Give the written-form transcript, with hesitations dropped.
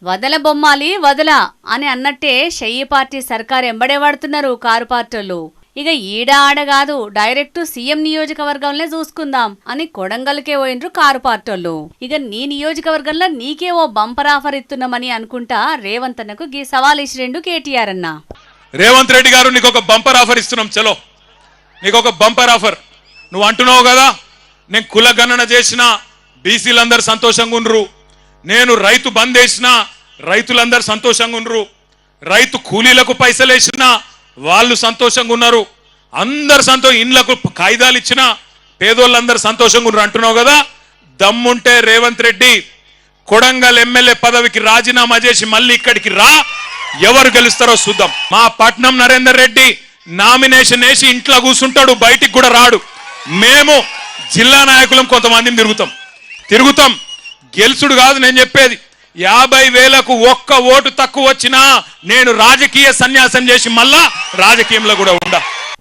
వదల బొమ్మాలి వదల అని అన్నట్టే షెయ్యి పార్టీ సర్కారు ఎంబడే పడుతున్నారు కారు పార్టీలు. ఇక ఈడ ఆడ కాదు, డైరెక్ట్ సీఎం నియోజకవర్గంలో చూసుకుందాం అని కొడంగల్కే పోయినరు కారు పార్టీలు. ఇక నీ నియోజకవర్గంలో నీకే ఓ బంపర్ ఆఫర్ ఇస్తున్నామని అనుకుంటా రేవంత్ అన్నకు గీ సవాల్ ఇచ్చిరెండు కేటీఆర్ అన్న. రేవంత్ రెడ్డి గారు నీకు ఒక బంపర్ ఆఫర్ ఇస్తున్నాం, చలో నీకు ఒక బంపర్ ఆఫర్. నువ్వు అంటున్నావు కదా నేను కులగణన చేసిన బీసీలందరూ సంతోషంగా ఉండ్రు, నేను రైతు బంద్ వేసిన రైతులందరూ సంతోషంగా ఉండ్రు, రైతు కూలీలకు పైసలు వేసిన వాళ్ళు సంతోషంగా ఉన్నారు, అందరు ఇండ్లకు కాయిదాలు ఇచ్చిన పేదోళ్ళందరూ సంతోషంగా ఉన్నారు అంటున్నావు కదా. దమ్ముంటే రేవంత్ రెడ్డి కొడంగల్ ఎమ్మెల్యే పదవికి రాజీనామా చేసి మళ్ళీ ఇక్కడికి రా, ఎవరు గెలుస్తారో చూద్దాం. మా పట్నం నరేందర్ రెడ్డి నామినేషన్ వేసి ఇంట్లో కూర్చుంటాడు, బయటికి కూడా రాడు. మేము జిల్లా నాయకులం కొంతమందిని తిరుగుతాం. గెలుచుడు కాదు నేను చెప్పేది. 50,000కు ఒక్క ఓటు తక్కువ వచ్చినా నేను రాజకీయ సన్యాసం చేసి మళ్ళా రాజకీయంలో కూడా ఉండా.